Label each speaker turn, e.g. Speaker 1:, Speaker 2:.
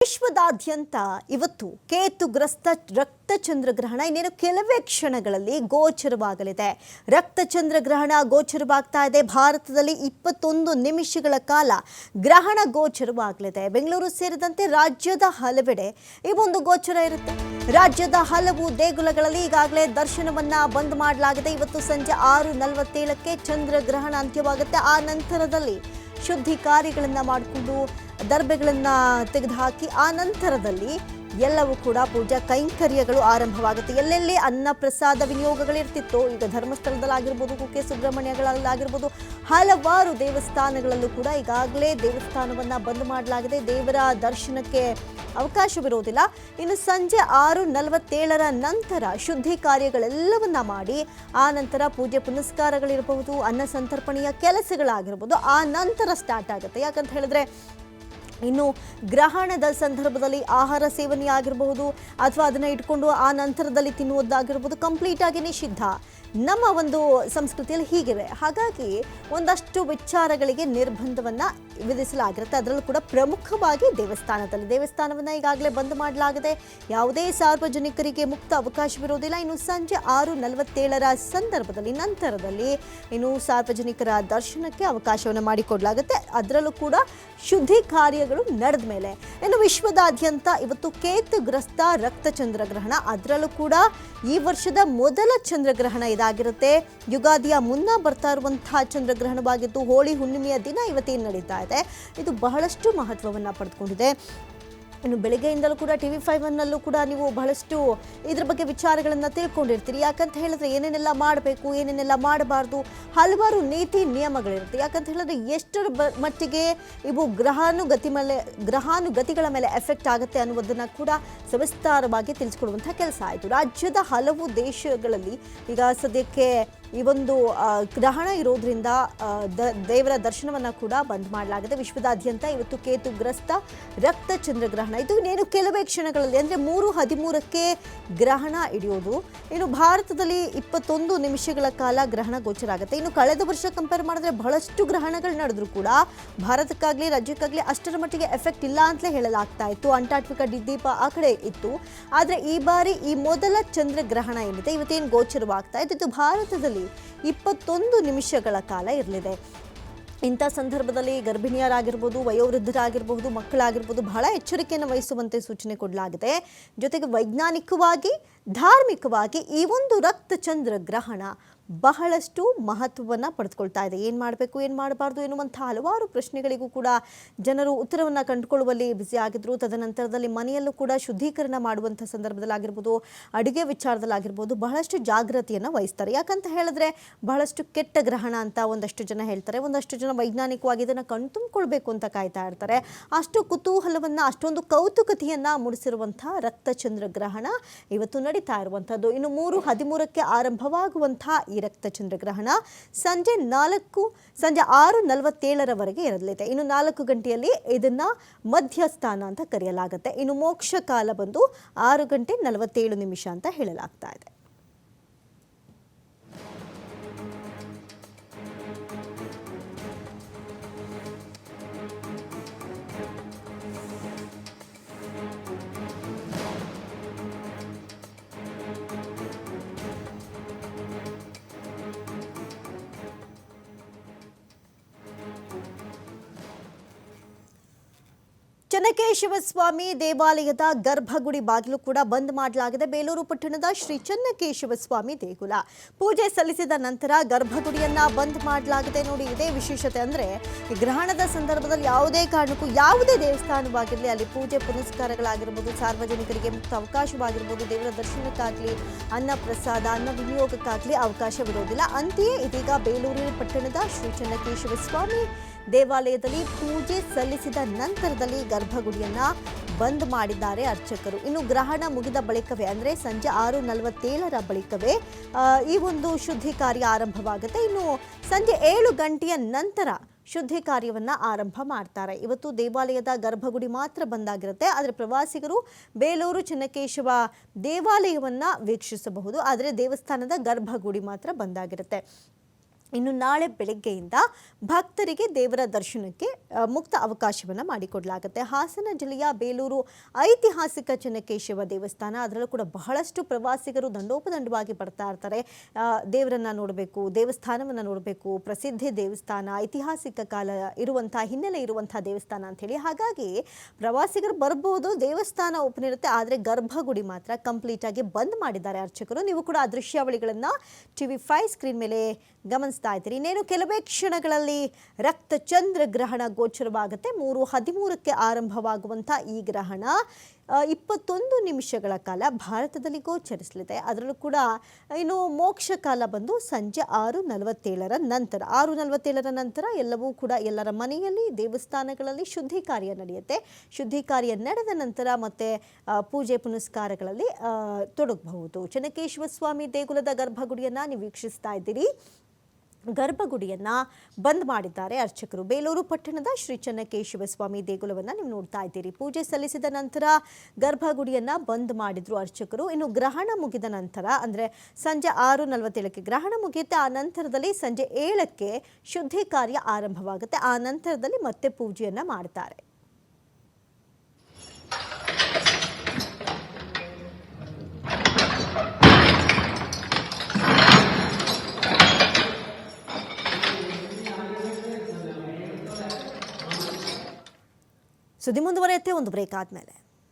Speaker 1: ವಿಶ್ವದಾದ್ಯಂತ ಇವತ್ತು ಕೇತುಗ್ರಸ್ತ ರಕ್ತಚಂದ್ರಗ್ರಹಣ ಇನ್ನೇನು ಕೆಲವೇ ಕ್ಷಣಗಳಲ್ಲಿ ಗೋಚರವಾಗಲಿದೆ. ರಕ್ತಚಂದ್ರಗ್ರಹಣ ಗೋಚರವಾಗ್ತಾ ಇದೆ. ಭಾರತದಲ್ಲಿ 21 ನಿಮಿಷಗಳ ಕಾಲ ಗ್ರಹಣ ಗೋಚರವಾಗಲಿದೆ. ಬೆಂಗಳೂರು ಸೇರಿದಂತೆ ರಾಜ್ಯದ ಹಲವೆಡೆ ಈ ಒಂದು ಗೋಚರ ಇರುತ್ತೆ. ರಾಜ್ಯದ ಹಲವು ದೇಗುಲಗಳಲ್ಲಿ ಈಗಾಗಲೇ ದರ್ಶನವನ್ನ ಬಂದ್ ಮಾಡಲಾಗಿದೆ. ಇವತ್ತು ಸಂಜೆ 6:47ಕ್ಕೆ ಚಂದ್ರಗ್ರಹಣ ಅಂತ್ಯವಾಗುತ್ತೆ. ಆ ನಂತರದಲ್ಲಿ ಶುದ್ಧಿ ಕಾರ್ಯಗಳನ್ನು ಮಾಡಿಕೊಂಡು ದರ್ಬೆಗಳನ್ನು ತೆಗೆದುಹಾಕಿ ಆ ನಂತರದಲ್ಲಿ ಎಲ್ಲವೂ ಕೂಡ ಪೂಜಾ ಕೈಂಕರ್ಯಗಳು ಆರಂಭವಾಗುತ್ತೆ. ಎಲ್ಲೆಲ್ಲಿ ಅನ್ನ ಪ್ರಸಾದ ವಿನಿಯೋಗಗಳಿರ್ತಿತ್ತು, ಈಗ ಧರ್ಮಸ್ಥಳದಲ್ಲಾಗಿರ್ಬೋದು, ಕುಕ್ಕೆ ಸುಬ್ರಹ್ಮಣ್ಯಗಳಲ್ಲಾಗಿರ್ಬೋದು, ಹಲವಾರು ದೇವಸ್ಥಾನಗಳಲ್ಲೂ ಕೂಡ ಈಗಾಗಲೇ ದೇವಸ್ಥಾನವನ್ನು ಬಂದ್ ಮಾಡಲಾಗಿದೆ. ದೇವರ ದರ್ಶನಕ್ಕೆ ಅವಕಾಶವಿರೋದಿಲ್ಲ. ಇನ್ನು ಸಂಜೆ 6:47ರ ನಂತರ ಶುದ್ಧಿ ಕಾರ್ಯಗಳೆಲ್ಲವನ್ನ ಮಾಡಿ ಆ ನಂತರ ಪೂಜೆ ಪುನಸ್ಕಾರಗಳಿರಬಹುದು, ಅನ್ನ ಸಂತರ್ಪಣೆಯ ಕೆಲಸಗಳಾಗಿರ್ಬೋದು, ಆ ನಂತರ ಸ್ಟಾರ್ಟ್ ಆಗುತ್ತೆ. ಯಾಕಂತ ಹೇಳಿದ್ರೆ ಇನ್ನು ಗ್ರಹಣದ ಸಂದರ್ಭದಲ್ಲಿ ಆಹಾರ ಸೇವನೆ ಆಗಿರಬಹುದು ಅಥವಾ ಅದನ್ನು ಇಟ್ಕೊಂಡು ಆ ನಂತರದಲ್ಲಿ ತಿನ್ನುವುದಾಗಿರ್ಬೋದು ಕಂಪ್ಲೀಟ್ ಆಗಿ ನಿಷಿದ್ಧ. ನಮ್ಮ ಒಂದು ಸಂಸ್ಕೃತಿಯಲ್ಲಿ ಹೀಗಿದೆ. ಹಾಗಾಗಿ ಒಂದಷ್ಟು ವಿಚಾರಗಳಿಗೆ ನಿರ್ಬಂಧವನ್ನು ವಿಧಿಸಲಾಗಿರುತ್ತೆ. ಅದರಲ್ಲೂ ಕೂಡ ಪ್ರಮುಖವಾಗಿ ದೇವಸ್ಥಾನವನ್ನು ಈಗಾಗಲೇ ಬಂದ್ ಮಾಡಲಾಗಿದೆ. ಯಾವುದೇ ಸಾರ್ವಜನಿಕರಿಗೆ ಮುಕ್ತ ಅವಕಾಶವಿರೋದಿಲ್ಲ. ಇನ್ನು ಸಂಜೆ 6:47ರ ಸಂದರ್ಭದಲ್ಲಿ ನಂತರದಲ್ಲಿ ಇನ್ನು ಸಾರ್ವಜನಿಕರ ದರ್ಶನಕ್ಕೆ ಅವಕಾಶವನ್ನು ಮಾಡಿಕೊಡಲಾಗುತ್ತೆ. ಅದರಲ್ಲೂ ಕೂಡ ಶುದ್ಧಿ ಕಾರ್ಯಗಳು ನಡೆದ ಮೇಲೆ ಇನ್ನು ವಿಶ್ವದಾದ್ಯಂತ ಇವತ್ತು ಕೇತುಗ್ರಸ್ತ ರಕ್ತಚಂದ್ರಗ್ರಹಣ, ಅದರಲ್ಲೂ ಕೂಡ ಈ ವರ್ಷದ ಮೊದಲ ಚಂದ್ರಗ್ರಹಣ ಇದಾಗಿರುತ್ತೆ. ಯುಗಾದಿಯ ಮುನ್ನ ಬರ್ತಾ ಇರುವಂತಹ ಚಂದ್ರಗ್ರಹಣವಾಗಿದ್ದು ಹೋಳಿ ಹುಣ್ಣಿಮೆಯ ದಿನ ಇವತ್ತೇನು ನಡೀತಾ ಇದೆ, ಇದು ಬಹಳಷ್ಟು ಮಹತ್ವವನ್ನು ಪಡೆದುಕೊಂಡಿದೆ. ಇನ್ನು ಬೆಳಗ್ಗೆಯಿಂದಲೂ ಕೂಡ TV5ನಲ್ಲೂ ಕೂಡ ನೀವು ಬಹಳಷ್ಟು ಇದ್ರ ಬಗ್ಗೆ ವಿಚಾರಗಳನ್ನು ತಿಳ್ಕೊಂಡಿರ್ತೀರಿ. ಯಾಕಂತ ಹೇಳಿದ್ರೆ ಏನೇನೆಲ್ಲ ಮಾಡಬೇಕು, ಏನೇನೆಲ್ಲ ಮಾಡಬಾರ್ದು, ಹಲವಾರು ನೀತಿ ನಿಯಮಗಳಿರುತ್ತೆ. ಯಾಕಂತ ಹೇಳಿದ್ರೆ ಎಷ್ಟರ ಮಟ್ಟಿಗೆ ಇವು ಗ್ರಹಾನುಗತಿಗಳ ಮೇಲೆ ಎಫೆಕ್ಟ್ ಆಗುತ್ತೆ ಅನ್ನುವುದನ್ನು ಕೂಡ ಸವಿಸ್ತಾರವಾಗಿ ತಿಳಿಸ್ಕೊಡುವಂಥ ಕೆಲಸ ಆಯಿತು. ರಾಜ್ಯದ ಹಲವು ದೇಶಗಳಲ್ಲಿ ಈಗ ಸದ್ಯಕ್ಕೆ ಈ ಒಂದು ಗ್ರಹಣ ಇರೋದ್ರಿಂದ ದೇವರ ದರ್ಶನವನ್ನು ಕೂಡ ಬಂದ್ ಮಾಡಲಾಗಿದೆ. ವಿಶ್ವದಾದ್ಯಂತ ಇವತ್ತು ಕೇತುಗ್ರಸ್ತ ರಕ್ತಚಂದ್ರಗ್ರಹಣ, ಇದು ಇನ್ನೇನು ಕೆಲವೇ ಕ್ಷಣಗಳಲ್ಲಿ ಅಂದರೆ 3:13ಕ್ಕೆ ಗ್ರಹಣ ಹಿಡಿಯೋದು. ಇನ್ನು ಭಾರತದಲ್ಲಿ 21 ನಿಮಿಷಗಳ ಕಾಲ ಗ್ರಹಣ ಗೋಚರ ಆಗುತ್ತೆ. ಇನ್ನು ಕಳೆದ ವರ್ಷ ಕಂಪೇರ್ ಮಾಡಿದ್ರೆ ಬಹಳಷ್ಟು ಗ್ರಹಣಗಳು ನಡೆದ್ರು ಕೂಡ ಭಾರತಕ್ಕಾಗಲಿ ರಾಜ್ಯಕ್ಕಾಗಲಿ ಅಷ್ಟರ ಮಟ್ಟಿಗೆ ಎಫೆಕ್ಟ್ ಇಲ್ಲ ಅಂತಲೇ ಹೇಳಲಾಗ್ತಾ ಇತ್ತು. ಅಂಟಾರ್ಟಿಕಾ ದ್ವೀಪ ಆ ಕಡೆ ಇತ್ತು. ಆದರೆ ಈ ಬಾರಿ ಈ ಮೊದಲ ಚಂದ್ರಗ್ರಹಣ ಏನಿದೆ ಇವತ್ತೇನು ಗೋಚರವಾಗ್ತಾ ಇದೆ, ಇದು ಭಾರತದಲ್ಲಿ 21 ನಿಮಿಷಗಳ ಕಾಲ ಇರಲಿದೆ. ಇಂಥ ಸಂದರ್ಭದಲ್ಲಿ ಗರ್ಭಿಣಿಯರಾಗಿರ್ಬೋದು, ವಯೋವೃದ್ಧರಾಗಿರ್ಬೋದು, ಮಕ್ಕಳಾಗಿರ್ಬೋದು ಬಹಳ ಎಚ್ಚರಿಕೆಯನ್ನು ವಹಿಸುವಂತೆ ಸೂಚನೆ ಕೊಡಲಾಗಿದೆ. ಜೊತೆಗೆ ವೈಜ್ಞಾನಿಕವಾಗಿ ಧಾರ್ಮಿಕವಾಗಿ ಈ ಒಂದು ರಕ್ತಚಂದ್ರ ಗ್ರಹಣ ಬಹಳಷ್ಟು ಮಹತ್ವವನ್ನು ಪಡೆದುಕೊಳ್ತಾ ಇದೆ. ಏನು ಮಾಡಬೇಕು, ಏನು ಮಾಡಬಾರ್ದು ಎನ್ನುವಂಥ ಹಲವಾರು ಪ್ರಶ್ನೆಗಳಿಗೂ ಕೂಡ ಜನರು ಉತ್ತರವನ್ನು ಕಂಡುಕೊಳ್ಳುವಲ್ಲಿ ಬ್ಯುಸಿ ಆಗಿದ್ರು. ತದನಂತರದಲ್ಲಿ ಮನೆಯಲ್ಲೂ ಕೂಡ ಶುದ್ಧೀಕರಣ ಮಾಡುವಂಥ ಸಂದರ್ಭದಲ್ಲಾಗಿರ್ಬೋದು, ಅಡುಗೆ ವಿಚಾರದಲ್ಲಾಗಿರ್ಬೋದು ಬಹಳಷ್ಟು ಜಾಗೃತಿಯನ್ನು ವಹಿಸ್ತಾರೆ. ಯಾಕಂತ ಹೇಳಿದ್ರೆ ಬಹಳಷ್ಟು ಕೆಟ್ಟ ಗ್ರಹಣ ಅಂತ ಒಂದಷ್ಟು ಜನ ಹೇಳ್ತಾರೆ. ಒಂದಷ್ಟು ಜನ ವೈಜ್ಞಾನಿಕವಾಗಿ ಇದನ್ನು ಕಣ್ತುಂಬಿಕೊಳ್ಬೇಕು ಅಂತ ಕಾಯ್ತಾ ಇರ್ತಾರೆ. ಅಷ್ಟು ಕುತೂಹಲವನ್ನು, ಅಷ್ಟೊಂದು ಕೌತುಕತೆಯನ್ನು ಮೂಡಿಸಿರುವಂಥ ರಕ್ತಚಂದ್ರ ಗ್ರಹಣ ಇವತ್ತು ನಡೀತಾ ಇರುವಂಥದ್ದು. ಇನ್ನು 3:13ಕ್ಕೆ ಆರಂಭವಾಗುವಂಥ ಈ ರಕ್ತಚಂದ್ರ ಗ್ರಹಣ ಸಂಜೆ 6:47ರವರೆಗೆ ಇರಲಿದೆ. ಇನ್ನು 4 ಗಂಟೆಯಲ್ಲಿ ಇದನ್ನ ಮಧ್ಯಸ್ಥಾನ ಅಂತ ಕರೆಯಲಾಗುತ್ತೆ. ಇನ್ನು ಮೋಕ್ಷ ಕಾಲ ಬಂದು 6:47 ಅಂತ ಹೇಳಲಾಗ್ತಾ ಇದೆ. ಚೆನ್ನಕೇಶವ ಸ್ವಾಮಿ ದೇವಾಲಯದ ಗರ್ಭಗುಡಿ ಬಾಗಿಲು ಕೂಡ ಬಂದ್ ಮಾಡಲಾಗಿದೆ. ಬೇಲೂರು ಪಟ್ಟಣದ ಶ್ರೀ ಚೆನ್ನಕೇಶವ ಸ್ವಾಮಿ ದೇಗುಲ ಪೂಜೆ ಸಲ್ಲಿಸಿದ ನಂತರ ಗರ್ಭಗುಡಿಯನ್ನ ಬಂದ್ ಮಾಡಲಾಗಿದೆ. ನೋಡಿ, ಇದೇ ವಿಶೇಷತೆ. ಅಂದರೆ ಈ ಗ್ರಹಣದ ಸಂದರ್ಭದಲ್ಲಿ ಯಾವುದೇ ಕಾರಣಕ್ಕೂ ಯಾವುದೇ ದೇವಸ್ಥಾನವಾಗಿರಲಿ ಅಲ್ಲಿ ಪೂಜೆ ಪುನಸ್ಕಾರಗಳಾಗಿರ್ಬೋದು, ಸಾರ್ವಜನಿಕರಿಗೆ ಮುಕ್ತ ಅವಕಾಶವಾಗಿರ್ಬೋದು, ದೇವರ ದರ್ಶನಕ್ಕಾಗಲಿ ಅನ್ನ ಪ್ರಸಾದ ಅನ್ನ ವಿನಿಯೋಗಕ್ಕಾಗಲಿ ಅವಕಾಶವಿರೋದಿಲ್ಲ. ಅಂತೆಯೇ ಇದೀಗ ಬೇಲೂರು ಪಟ್ಟಣದ ಶ್ರೀ ಚೆನ್ನಕೇಶವ ಸ್ವಾಮಿ ದೇವಾಲಯದಲ್ಲಿ ಪೂಜೆ ಸಲ್ಲಿಸಿದ ನಂತರದಲ್ಲಿ ಗರ್ಭಗುಡಿಯನ್ನ ಬಂದ್ ಮಾಡಿದ್ದಾರೆ ಅರ್ಚಕರು. ಇನ್ನು ಗ್ರಹಣ ಮುಗಿದ ಬಳಿಕವೇ ಅಂದರೆ ಸಂಜೆ 6:47ರ ಬಳಿಕವೇ ಈ ಒಂದು ಶುದ್ಧಿ ಕಾರ್ಯ ಆರಂಭವಾಗುತ್ತೆ. ಇನ್ನು ಸಂಜೆ 7 ಗಂಟೆಯ ನಂತರ ಶುದ್ಧಿ ಕಾರ್ಯವನ್ನು ಆರಂಭ ಮಾಡ್ತಾರೆ. ಇವತ್ತು ದೇವಾಲಯದ ಗರ್ಭಗುಡಿ ಮಾತ್ರ ಬಂದಾಗಿರುತ್ತೆ. ಆದರೆ ಪ್ರವಾಸಿಗರು ಬೇಲೂರು ಚೆನ್ನಕೇಶವ ದೇವಾಲಯವನ್ನು ವೀಕ್ಷಿಸಬಹುದು. ಆದರೆ ದೇವಸ್ಥಾನದ ಗರ್ಭಗುಡಿ ಮಾತ್ರ ಬಂದಾಗಿರುತ್ತೆ. ಇನ್ನು ನಾಳೆ ಬೆಳಗ್ಗೆಯಿಂದ ಭಕ್ತರಿಗೆ ದೇವರ ದರ್ಶನಕ್ಕೆ ಮುಕ್ತ ಅವಕಾಶವನ್ನು ಮಾಡಿಕೊಡಲಾಗುತ್ತೆ. ಹಾಸನ ಜಿಲ್ಲೆಯ ಬೇಲೂರು ಐತಿಹಾಸಿಕ ಚೆನ್ನಕೇಶವ ದೇವಸ್ಥಾನ, ಅದರಲ್ಲೂ ಕೂಡ ಬಹಳಷ್ಟು ಪ್ರವಾಸಿಗರು ದಂಡೋಪದಂಡವಾಗಿ ಬರ್ತಾ ಇರ್ತಾರೆ. ದೇವರನ್ನು ನೋಡಬೇಕು, ದೇವಸ್ಥಾನವನ್ನು ನೋಡಬೇಕು, ಪ್ರಸಿದ್ಧಿ ದೇವಸ್ಥಾನ, ಐತಿಹಾಸಿಕ ಕಾಲ ಇರುವಂಥ ಹಿನ್ನೆಲೆ ಇರುವಂಥ ದೇವಸ್ಥಾನ ಅಂಥೇಳಿ. ಹಾಗಾಗಿ ಪ್ರವಾಸಿಗರು ಬರ್ಬೋದು, ದೇವಸ್ಥಾನ ಓಪನ್ ಇರುತ್ತೆ, ಆದರೆ ಗರ್ಭಗುಡಿ ಮಾತ್ರ ಕಂಪ್ಲೀಟಾಗಿ ಬಂದ್ ಮಾಡಿದ್ದಾರೆ ಅರ್ಚಕರು. ನೀವು ಕೂಡ ಆ ದೃಶ್ಯಾವಳಿಗಳನ್ನು TV5 ಸ್ಕ್ರೀನ್ ಮೇಲೆ ಗಮನಿಸ್ತಾ ಇದ್ದೀರಿ. ಇನ್ನೇನು ಕೆಲವೇ ಕ್ಷಣಗಳಲ್ಲಿ ರಕ್ತ ಚಂದ್ರ ಗ್ರಹಣ ಗೋಚರವಾಗುತ್ತೆ. 3:13ಕ್ಕೆ ಆರಂಭವಾಗುವಂಥ ಈ ಗ್ರಹಣ 21 ನಿಮಿಷಗಳ ಕಾಲ ಭಾರತದಲ್ಲಿ ಗೋಚರಿಸಲಿದೆ. ಅದರಲ್ಲೂ ಕೂಡ ಇನ್ನು ಮೋಕ್ಷ ಕಾಲ ಬಂದು ಸಂಜೆ 6:47 ನಂತರ. 6:47 ನಂತರ ಎಲ್ಲವೂ ಕೂಡ ಎಲ್ಲರ ಮನೆಯಲ್ಲಿ, ದೇವಸ್ಥಾನಗಳಲ್ಲಿ ಶುದ್ಧಿ ಕಾರ್ಯ ನಡೆಯುತ್ತೆ. ಶುದ್ಧಿ ಕಾರ್ಯ ನಡೆದ ನಂತರ ಮತ್ತೆ ಪೂಜೆ ಪುನಸ್ಕಾರಗಳಲ್ಲಿ ತೊಡಗಬಹುದು. ಚೆನ್ನಕೇಶವ ಸ್ವಾಮಿ ದೇಗುಲದ ಗರ್ಭಗುಡಿಯನ್ನು ನೀವು ವೀಕ್ಷಿಸ್ತಾ ಇದ್ದೀರಿ. ಗರ್ಭಗುಡಿಯನ್ನು ಬಂದ್ ಮಾಡಿದ್ದಾರೆ ಅರ್ಚಕರು. ಬೇಲೂರು ಪಟ್ಟಣದ ಶ್ರೀ ಚೆನ್ನಕೇಶವ ಸ್ವಾಮಿ ದೇಗುಲವನ್ನು ನೀವು ನೋಡ್ತಾ ಇದ್ದೀರಿ. ಪೂಜೆ ಸಲ್ಲಿಸಿದ ನಂತರ ಗರ್ಭಗುಡಿಯನ್ನು ಬಂದ್ ಮಾಡಿದ್ರು ಅರ್ಚಕರು. ಇನ್ನು ಗ್ರಹಣ ಮುಗಿದ ನಂತರ ಅಂದರೆ ಸಂಜೆ 6:47ಕ್ಕೆ ಗ್ರಹಣ ಮುಗಿಯುತ್ತೆ. ಆ ನಂತರದಲ್ಲಿ ಸಂಜೆ 7ಕ್ಕೆ ಶುದ್ಧಿ ಕಾರ್ಯ ಆರಂಭವಾಗುತ್ತೆ. ಆ ನಂತರದಲ್ಲಿ ಮತ್ತೆ ಪೂಜೆಯನ್ನು ಮಾಡ್ತಾರೆ. ಸುದ್ದಿ ಮುಂದುವರಿಯುತ್ತೆ ಒಂದು ಬ್ರೇಕ್ ಆದಮೇಲೆ.